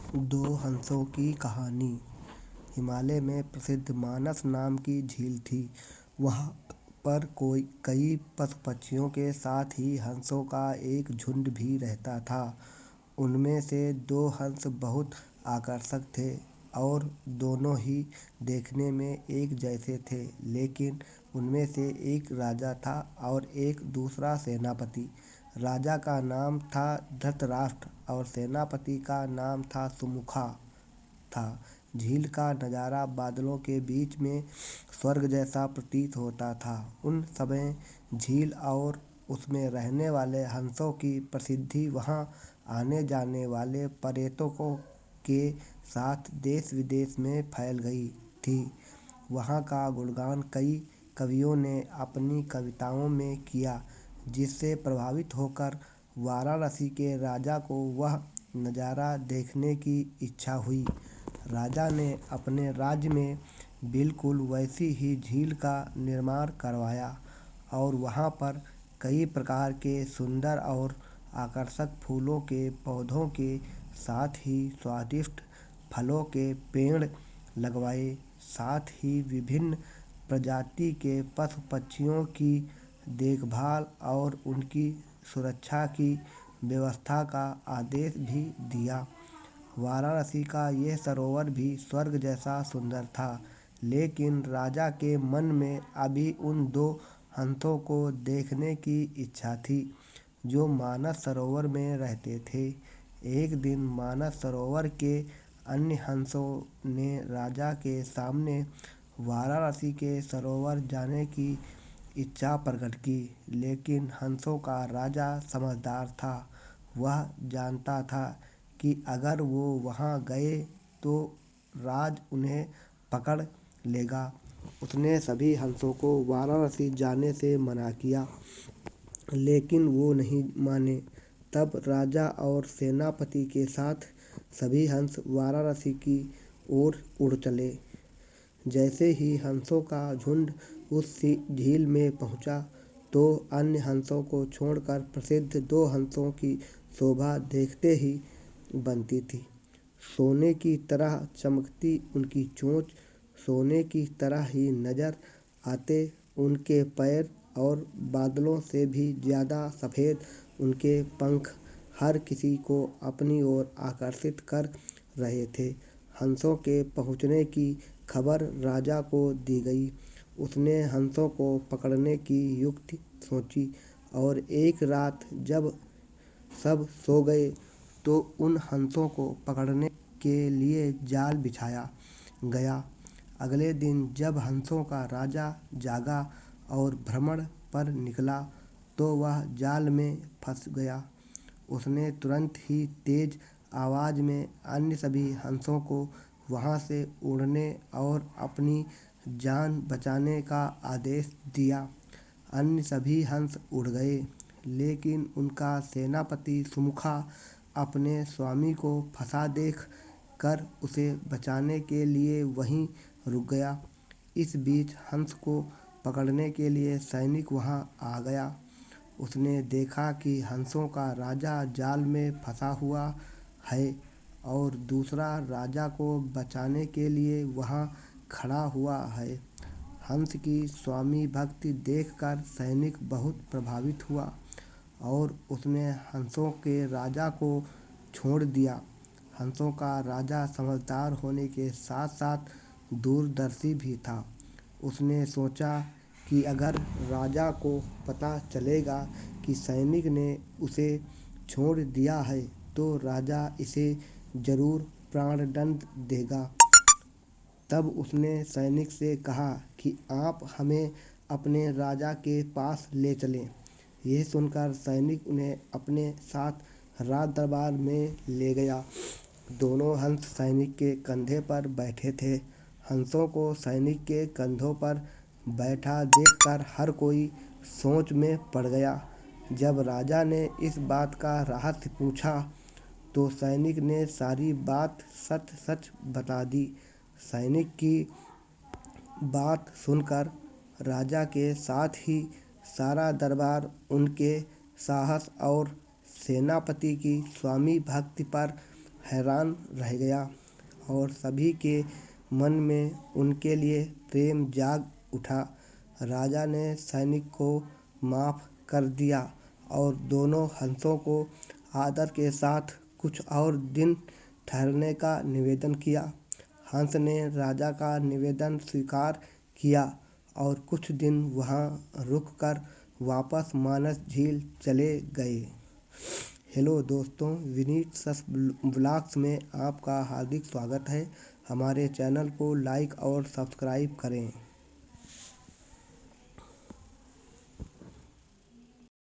दो हंसों की कहानी। हिमालय में प्रसिद्ध मानस नाम की झील थी। वहाँ पर कई पशु पक्षियों के साथ ही हंसों का एक झुंड भी रहता था। उनमें से दो हंस बहुत आकर्षक थे और दोनों ही देखने में एक जैसे थे, लेकिन उनमें से एक राजा था और एक दूसरा सेनापति। राजा का नाम था धृतराष्ट्र और सेनापति का नाम था सुमुखा था। झील का नज़ारा बादलों के बीच में स्वर्ग जैसा प्रतीत होता था। उन समय झील और उसमें रहने वाले हंसों की प्रसिद्धि वहाँ आने जाने वाले पर्यटकों के साथ देश विदेश में फैल गई थी। वहाँ का गुणगान कई कवियों ने अपनी कविताओं में किया, जिससे प्रभावित होकर वाराणसी के राजा को वह नज़ारा देखने की इच्छा हुई। राजा ने अपने राज्य में बिल्कुल वैसी ही झील का निर्माण करवाया और वहाँ पर कई प्रकार के सुंदर और आकर्षक फूलों के पौधों के साथ ही स्वादिष्ट फलों के पेड़ लगवाए। साथ ही विभिन्न प्रजाति के पशु पक्षियों की देखभाल और उनकी सुरक्षा की व्यवस्था का आदेश भी दिया। वाराणसी का यह सरोवर भी स्वर्ग जैसा सुंदर था, लेकिन राजा के मन में अभी उन दो हंसों को देखने की इच्छा थी, जो मानस सरोवर में रहते थे। एक दिन मानस सरोवर के अन्य हंसों ने राजा के सामने वाराणसी के सरोवर जाने की इच्छा प्रकट की, लेकिन हंसों का राजा समझदार था। वह जानता था कि अगर वो वहाँ गए तो राज उन्हें पकड़ लेगा। उसने सभी हंसों को वाराणसी जाने से मना किया, लेकिन वो नहीं माने। तब राजा और सेनापति के साथ सभी हंस वाराणसी की ओर उड़ चले। जैसे ही हंसों का झुंड उस झील में पहुंचा, तो अन्य हंसों को छोड़कर प्रसिद्ध दो हंसों की शोभा देखते ही बनती थी। सोने की तरह चमकती उनकी चोंच, सोने की तरह ही नजर आते उनके पैर और बादलों से भी ज़्यादा सफ़ेद उनके पंख हर किसी को अपनी ओर आकर्षित कर रहे थे। हंसों के पहुँचने की खबर राजा को दी गई। उसने हंसों को पकड़ने की युक्ति सोची और एक रात जब सब सो गए तो उन हंसों को पकड़ने के लिए जाल बिछाया गया। अगले दिन जब हंसों का राजा जागा और भ्रमण पर निकला, तो वह जाल में फंस गया। उसने तुरंत ही तेज आवाज़ में अन्य सभी हंसों को वहाँ से उड़ने और अपनी जान बचाने का आदेश दिया। अन्य सभी हंस उड़ गए, लेकिन उनका सेनापति सुमुखा अपने स्वामी को फंसा देख कर उसे बचाने के लिए वहीं रुक गया। इस बीच हंस को पकड़ने के लिए सैनिक वहाँ आ गया। उसने देखा कि हंसों का राजा जाल में फंसा हुआ है और दूसरा राजा को बचाने के लिए वहाँ खड़ा हुआ है। हंस की स्वामी भक्ति देखकर सैनिक बहुत प्रभावित हुआ और उसने हंसों के राजा को छोड़ दिया। हंसों का राजा समझदार होने के साथ साथ दूरदर्शी भी था। उसने सोचा कि अगर राजा को पता चलेगा कि सैनिक ने उसे छोड़ दिया है, तो राजा इसे जरूर प्राणदंड देगा। तब उसने सैनिक से कहा कि आप हमें अपने राजा के पास ले चलें। यह सुनकर सैनिक उन्हें अपने साथ राज दरबार में ले गया। दोनों हंस सैनिक के कंधे पर बैठे थे। हंसों को सैनिक के कंधों पर बैठा देखकर हर कोई सोच में पड़ गया। जब राजा ने इस बात का रहस्य पूछा, तो सैनिक ने सारी बात सच सच बता दी। सैनिक की बात सुनकर राजा के साथ ही सारा दरबार उनके साहस और सेनापति की स्वामी भक्ति पर हैरान रह गया और सभी के मन में उनके लिए प्रेम जाग उठा। राजा ने सैनिक को माफ़ कर दिया और दोनों हंसों को आदर के साथ कुछ और दिन ठहरने का निवेदन किया। हंस ने राजा का निवेदन स्वीकार किया और कुछ दिन वहाँ रुककर वापस मानस झील चले गए। हेलो दोस्तों, विनीत सस ब्लॉग्स में आपका हार्दिक स्वागत है। हमारे चैनल को लाइक और सब्सक्राइब करें।